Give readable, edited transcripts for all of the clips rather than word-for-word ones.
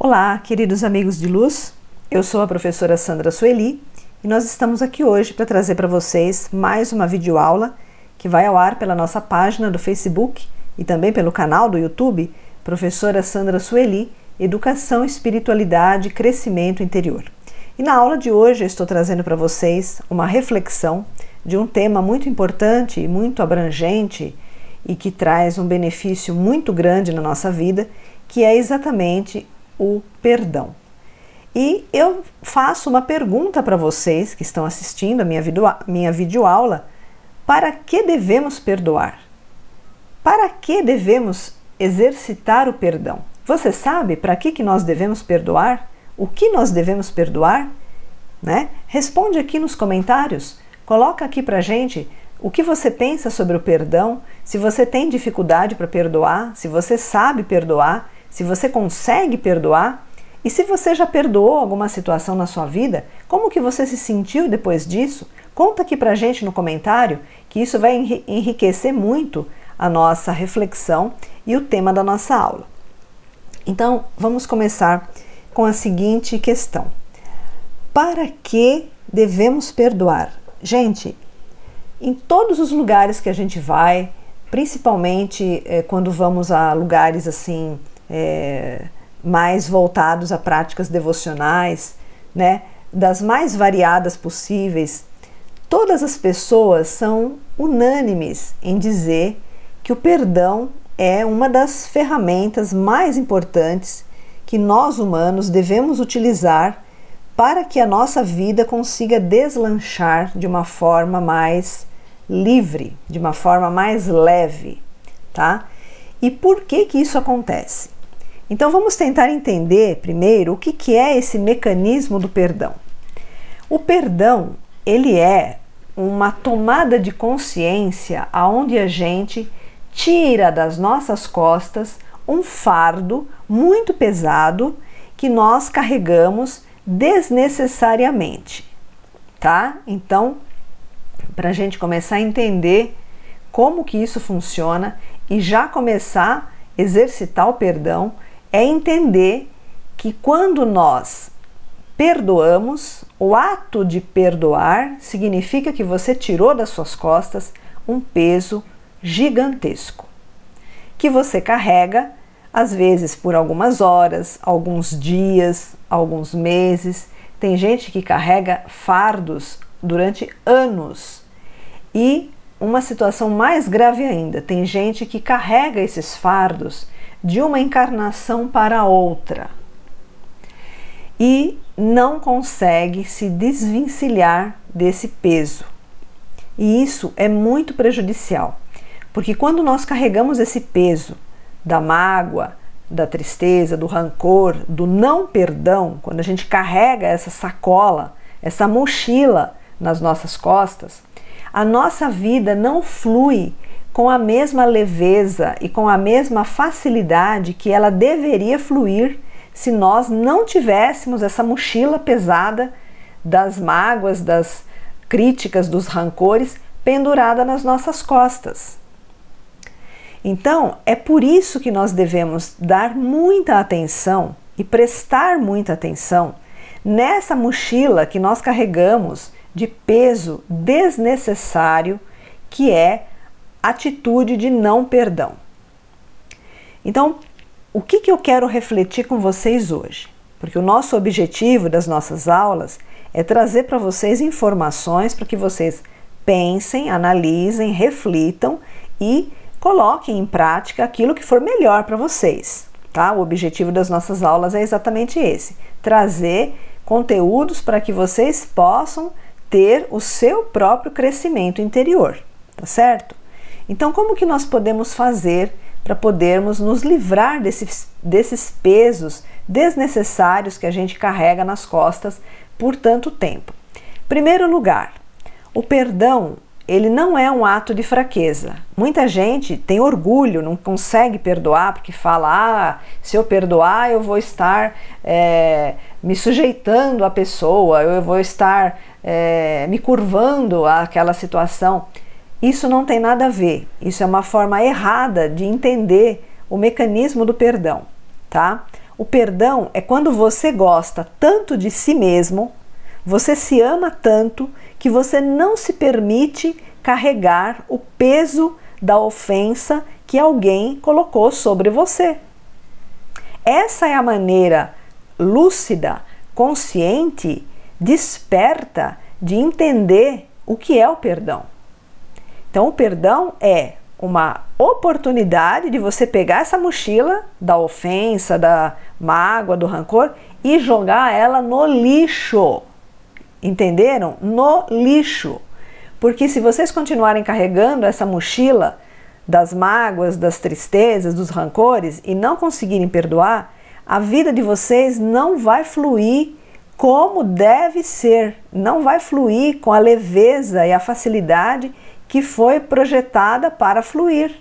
Olá, queridos amigos de luz, eu sou a professora Sandra Sueli e nós estamos aqui hoje para trazer para vocês mais uma videoaula que vai ao ar pela nossa página do Facebook e também pelo canal do YouTube, Professora Sandra Sueli, Educação, Espiritualidade e Crescimento Interior. E na aula de hoje eu estou trazendo para vocês uma reflexão de um tema muito importante e muito abrangente e que traz um benefício muito grande na nossa vida, que é exatamente o perdão. E eu faço uma pergunta para vocês que estão assistindo a minha videoaula: para que devemos perdoar? Para que devemos exercitar o perdão? Você sabe para que nós devemos perdoar? O que nós devemos perdoar? Né? Responde aqui nos comentários, coloca aqui pra gente o que você pensa sobre o perdão, se você tem dificuldade para perdoar, se você sabe perdoar, se você consegue perdoar e se você já perdoou alguma situação na sua vida, como que você se sentiu depois disso? Conta aqui pra gente no comentário, que isso vai enriquecer muito a nossa reflexão e o tema da nossa aula. Então, vamos começar com a seguinte questão: para que devemos perdoar? Gente, em todos os lugares que a gente vai, principalmente quando vamos a lugares assim mais voltados a práticas devocionais, né, das mais variadas possíveis, todas as pessoas são unânimes em dizer que o perdão é uma das ferramentas mais importantes que nós humanos devemos utilizar para que a nossa vida consiga deslanchar de uma forma mais livre, de uma forma mais leve, tá? E por que isso acontece? Então vamos tentar entender primeiro o que é esse mecanismo do perdão. O perdão, ele é uma tomada de consciência aonde a gente tira das nossas costas um fardo muito pesado que nós carregamos desnecessariamente, tá? Então, para a gente começar a entender como que isso funciona e já começar a exercitar o perdão, é entender que quando nós perdoamos, o ato de perdoar significa que você tirou das suas costas um peso gigantesco, que você carrega às vezes por algumas horas, alguns dias, alguns meses. Tem gente que carrega fardos durante anos. E uma situação mais grave ainda, tem gente que carrega esses fardos de uma encarnação para outra e não consegue se desvencilhar desse peso. E isso é muito prejudicial, porque quando nós carregamos esse peso da mágoa, da tristeza, do rancor, do não perdão, quando a gente carrega essa sacola, essa mochila nas nossas costas, a nossa vida não flui com a mesma leveza e com a mesma facilidade que ela deveria fluir se nós não tivéssemos essa mochila pesada das mágoas, das críticas, dos rancores pendurada nas nossas costas. Então, é por isso que nós devemos dar muita atenção e prestar muita atenção nessa mochila que nós carregamos de peso desnecessário, que é atitude de não perdão. Então, o que eu quero refletir com vocês hoje? Porque o nosso objetivo das nossas aulas é trazer para vocês informações para que vocês pensem, analisem, reflitam e coloquem em prática aquilo que for melhor para vocês, tá? O objetivo das nossas aulas é exatamente esse: trazer conteúdos para que vocês possam ter o seu próprio crescimento interior, tá certo? Então, como que nós podemos fazer para podermos nos livrar desses pesos desnecessários que a gente carrega nas costas por tanto tempo? Em primeiro lugar, o perdão, ele não é um ato de fraqueza. Muita gente tem orgulho, não consegue perdoar porque fala: se eu perdoar eu vou estar me sujeitando à pessoa, eu vou estar me curvando àquela situação. Isso não tem nada a ver, isso é uma forma errada de entender o mecanismo do perdão, tá? O perdão é quando você gosta tanto de si mesmo, você se ama tanto que você não se permite carregar o peso da ofensa que alguém colocou sobre você. Essa é a maneira lúcida, consciente, desperta de entender o que é o perdão. Então, o perdão é uma oportunidade de você pegar essa mochila da ofensa, da mágoa, do rancor e jogar ela no lixo. Entenderam? No lixo. Porque se vocês continuarem carregando essa mochila das mágoas, das tristezas, dos rancores e não conseguirem perdoar, a vida de vocês não vai fluir como deve ser, não vai fluir com a leveza e a facilidade que foi projetada para fluir,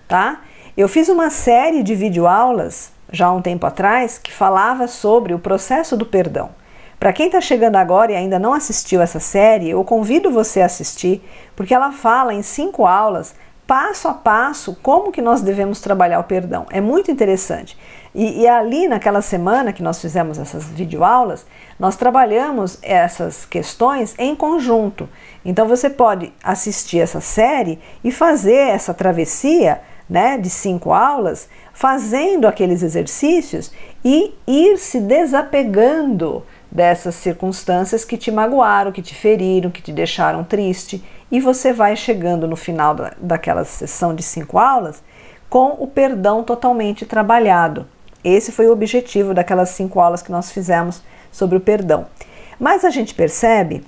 tá? Eu fiz uma série de videoaulas já há um tempo atrás que falava sobre o processo do perdão. Para quem está chegando agora e ainda não assistiu essa série, eu convido você a assistir, porque ela fala em 5 aulas, passo a passo, como que nós devemos trabalhar o perdão. É muito interessante. E ali naquela semana que nós fizemos essas videoaulas, nós trabalhamos essas questões em conjunto. Então você pode assistir essa série e fazer essa travessia, né, de 5 aulas, fazendo aqueles exercícios e ir se desapegando dessas circunstâncias que te magoaram, que te feriram, que te deixaram triste, e você vai chegando no final daquela sessão de 5 aulas com o perdão totalmente trabalhado. Esse foi o objetivo daquelas 5 aulas que nós fizemos sobre o perdão. Mas a gente percebe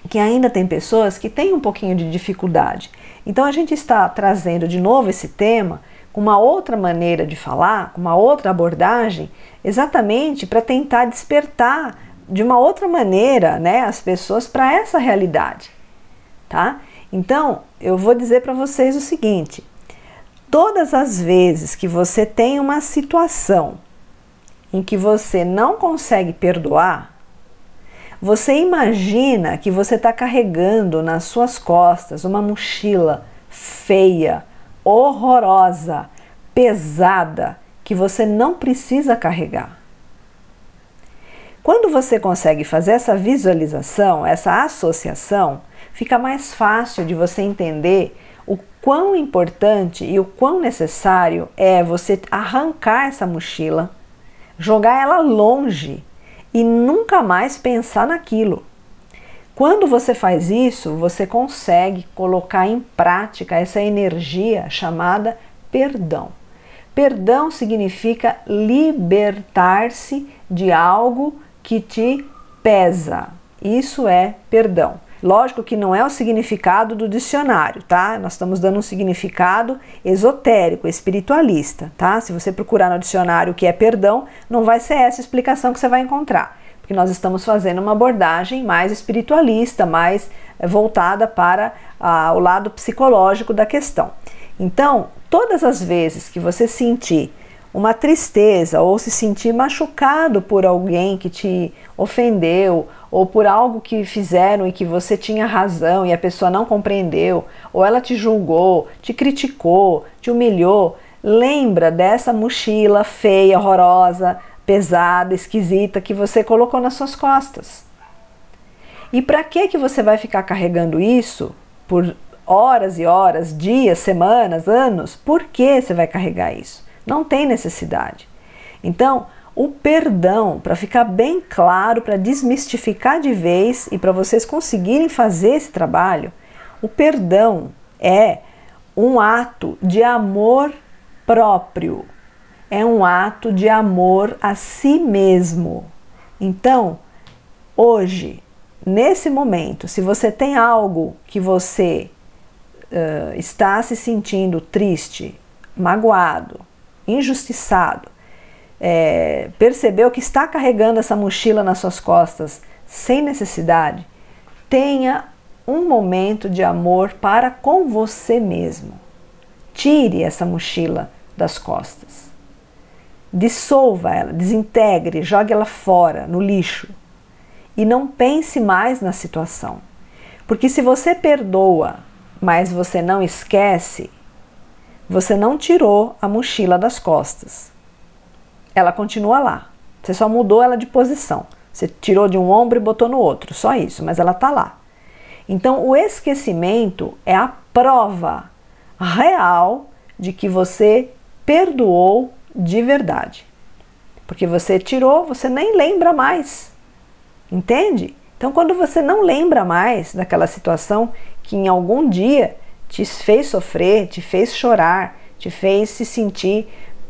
que ainda tem pessoas que têm um pouquinho de dificuldade. Então a gente está trazendo de novo esse tema com uma outra maneira de falar, com uma outra abordagem, exatamente para tentar despertar de uma outra maneira, né, as pessoas para essa realidade, tá? Então, eu vou dizer para vocês o seguinte: todas as vezes que você tem uma situação em que você não consegue perdoar, você imagina que você está carregando nas suas costas uma mochila feia, horrorosa, pesada, que você não precisa carregar. Quando você consegue fazer essa visualização, essa associação, fica mais fácil de você entender o quão importante e o quão necessário é você arrancar essa mochila, jogar ela longe e nunca mais pensar naquilo. Quando você faz isso, você consegue colocar em prática essa energia chamada perdão. Perdão significa libertar-se de algo que te pesa. Isso é perdão. Lógico que não é o significado do dicionário, tá? Nós estamos dando um significado esotérico, espiritualista, tá? Se você procurar no dicionário o que é perdão, não vai ser essa explicação que você vai encontrar, porque nós estamos fazendo uma abordagem mais espiritualista, mais voltada para o lado psicológico da questão. Então, todas as vezes que você sentir uma tristeza ou se sentir machucado por alguém que te ofendeu ou por algo que fizeram e que você tinha razão e a pessoa não compreendeu, ou ela te julgou, te criticou, te humilhou, lembra dessa mochila feia, horrorosa, pesada, esquisita que você colocou nas suas costas. E para que você vai ficar carregando isso por horas e horas, dias, semanas, anos? Por que você vai carregar isso? Não tem necessidade. Então, o perdão, para ficar bem claro, para desmistificar de vez e para vocês conseguirem fazer esse trabalho, o perdão é um ato de amor próprio. É um ato de amor a si mesmo. Então, hoje, nesse momento, se você tem algo que você está se sentindo triste, magoado, injustiçado, percebeu que está carregando essa mochila nas suas costas sem necessidade, tenha um momento de amor para com você mesmo. Tire essa mochila das costas. Dissolva ela, desintegre, jogue ela fora, no lixo. E não pense mais na situação. Porque se você perdoa, mas você não esquece, você não tirou a mochila das costas. ela continua lá. Você só mudou ela de posição. Você tirou de um ombro e botou no outro, só isso, mas ela está lá. Então, o esquecimento é a prova real de que você perdoou de verdade. Porque você tirou, você nem lembra mais. Entende? Então, quando você não lembra mais daquela situação que em algum dia te fez sofrer, te fez chorar, te fez se sentir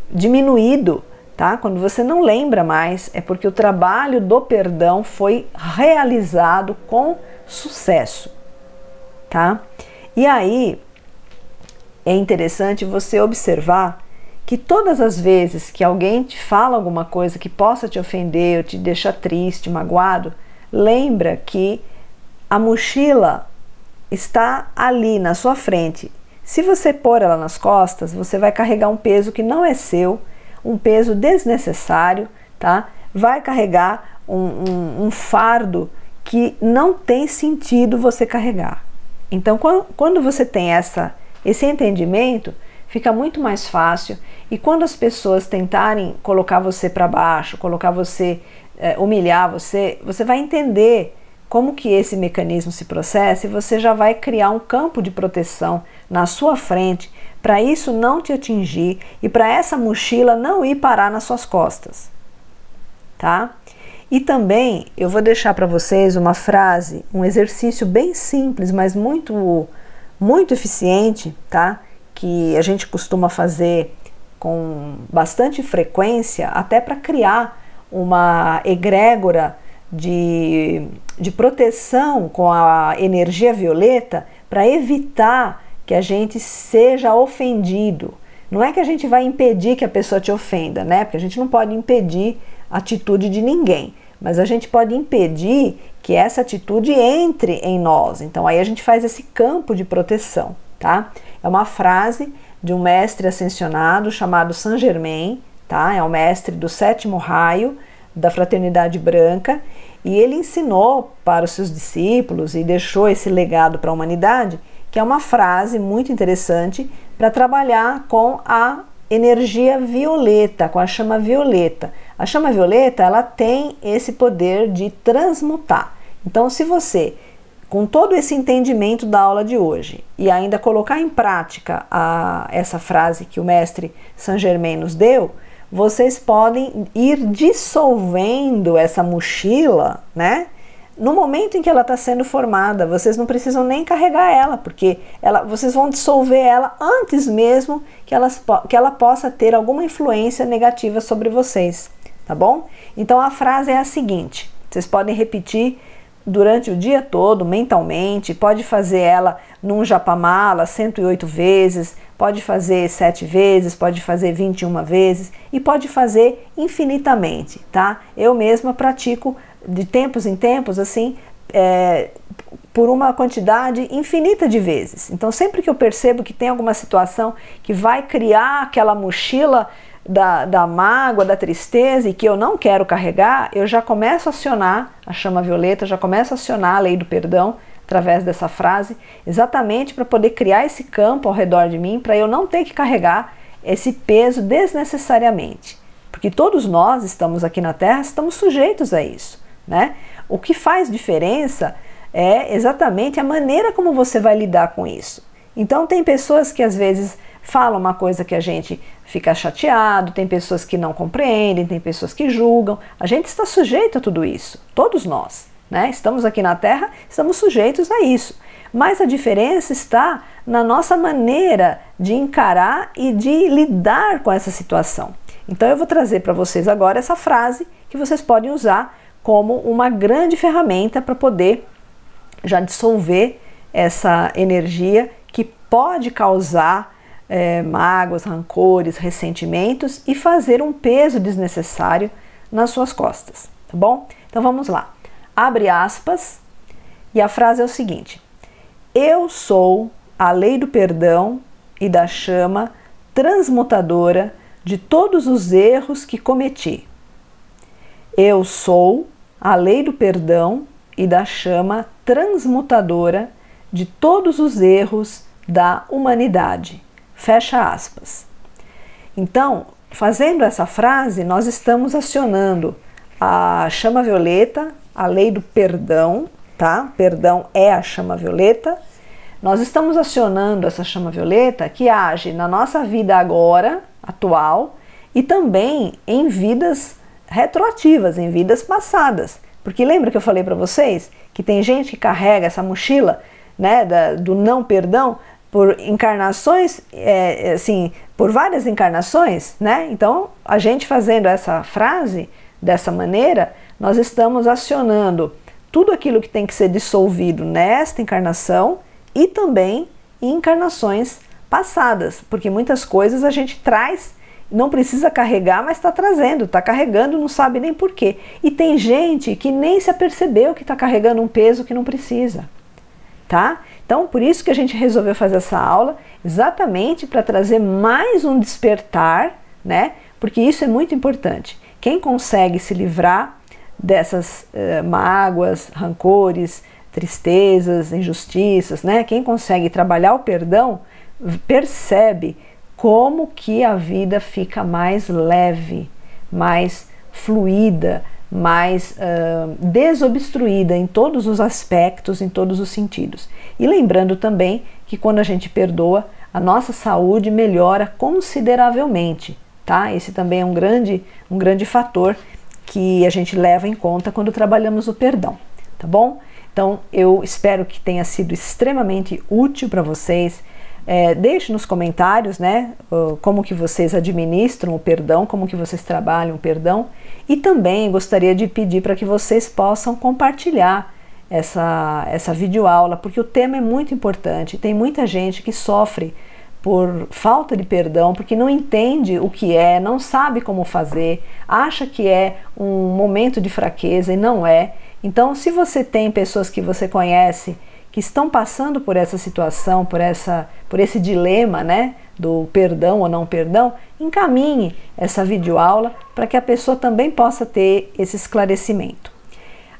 diminuído, tá? Quando você não lembra mais, é porque o trabalho do perdão foi realizado com sucesso, tá? E aí é interessante você observar que todas as vezes que alguém te fala alguma coisa que possa te ofender ou te deixar triste, magoado, lembra que a mochila está ali na sua frente. Se você pôr ela nas costas, você vai carregar um peso que não é seu, um peso desnecessário, tá? Vai carregar um fardo que não tem sentido você carregar. Então, quando você tem esse entendimento, fica muito mais fácil. E quando as pessoas tentarem colocar você para baixo, colocar você, humilhar você, você vai entender como que esse mecanismo se processa e você já vai criar um campo de proteção na sua frente para isso não te atingir e para essa mochila não ir parar nas suas costas, tá? E também eu vou deixar para vocês uma frase, um exercício bem simples, mas muito eficiente, tá? Que a gente costuma fazer com bastante frequência, até para criar uma egrégora de proteção com a energia violeta, para evitar que a gente seja ofendido. Não é que a gente vai impedir que a pessoa te ofenda, né? Porque a gente não pode impedir a atitude de ninguém, mas a gente pode impedir que essa atitude entre em nós. Então aí a gente faz esse campo de proteção, tá? É uma frase de um mestre ascensionado chamado Saint Germain, tá? É o mestre do 7º raio da Fraternidade Branca, e ele ensinou para os seus discípulos e deixou esse legado para a humanidade, que é uma frase muito interessante para trabalhar com a energia violeta, com a chama violeta. A chama violeta, ela tem esse poder de transmutar. Então, se você, com todo esse entendimento da aula de hoje, e ainda colocar em prática essa frase que o mestre Saint Germain nos deu, vocês podem ir dissolvendo essa mochila, né? No momento em que ela está sendo formada, vocês não precisam nem carregar ela, porque vocês vão dissolver ela antes mesmo que ela possa ter alguma influência negativa sobre vocês, tá bom? Então a frase é a seguinte, vocês podem repetir durante o dia todo, mentalmente, pode fazer ela num japamala 108 vezes, pode fazer 7 vezes, pode fazer 21 vezes e pode fazer infinitamente, tá? Eu mesma pratico de tempos em tempos, assim, por uma quantidade infinita de vezes. Então, sempre que eu percebo que tem alguma situação que vai criar aquela mochila da mágoa, da tristeza e que eu não quero carregar, eu já começo a acionar a chama violeta, já começo a acionar a lei do perdão através dessa frase, exatamente para poder criar esse campo ao redor de mim, para eu não ter que carregar esse peso desnecessariamente. Porque todos nós estamos aqui na Terra, estamos sujeitos a isso, né? O que faz diferença é exatamente a maneira como você vai lidar com isso. Então tem pessoas que às vezes falam uma coisa que a gente fica chateado, tem pessoas que não compreendem, tem pessoas que julgam. A gente está sujeito a tudo isso, todos nós, né? Estamos aqui na Terra, estamos sujeitos a isso. Mas a diferença está na nossa maneira de encarar e de lidar com essa situação. Então eu vou trazer para vocês agora essa frase que vocês podem usar como uma grande ferramenta para poder já dissolver essa energia que pode causar mágoas, rancores, ressentimentos e fazer um peso desnecessário nas suas costas, tá bom? Então vamos lá. Abre aspas e a frase é o seguinte: eu sou a lei do perdão e da chama transmutadora de todos os erros que cometi. Eu sou a lei do perdão e da chama transmutadora de todos os erros da humanidade. Fecha aspas. Então, fazendo essa frase, nós estamos acionando a chama violeta, a lei do perdão, tá? Perdão é a chama violeta. Nós estamos acionando essa chama violeta que age na nossa vida agora, atual, e também em vidas retroativas, em vidas passadas. Porque lembra que eu falei para vocês que tem gente que carrega essa mochila, né, do não perdão por encarnações, assim, por várias encarnações, né? Então, a gente fazendo essa frase dessa maneira, nós estamos acionando tudo aquilo que tem que ser dissolvido nesta encarnação e também em encarnações passadas, porque muitas coisas a gente traz, não precisa carregar, mas está trazendo, está carregando, não sabe nem por quê. E tem gente que nem se apercebeu que está carregando um peso que não precisa, tá? Então, por isso que a gente resolveu fazer essa aula, exatamente para trazer mais um despertar, né? Porque isso é muito importante. Quem consegue se livrar dessas mágoas, rancores, tristezas, injustiças, né? Quem consegue trabalhar o perdão, percebe como que a vida fica mais leve, mais fluida, mais desobstruída em todos os aspectos, em todos os sentidos. E lembrando também que quando a gente perdoa, a nossa saúde melhora consideravelmente, tá? Esse também é um grande fator que a gente leva em conta quando trabalhamos o perdão, tá bom? Então, eu espero que tenha sido extremamente útil para vocês. Deixe nos comentários, né, como que vocês administram o perdão, como que vocês trabalham o perdão. E também gostaria de pedir para que vocês possam compartilhar essa videoaula, porque o tema é muito importante. Tem muita gente que sofre por falta de perdão, porque não entende o que é, não sabe como fazer, acha que é um momento de fraqueza e não é. Então, se você tem pessoas que você conhece que estão passando por essa situação, por esse dilema, né, do perdão ou não perdão, encaminhe essa videoaula para que a pessoa também possa ter esse esclarecimento.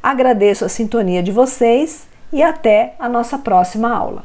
Agradeço a sintonia de vocês e até a nossa próxima aula.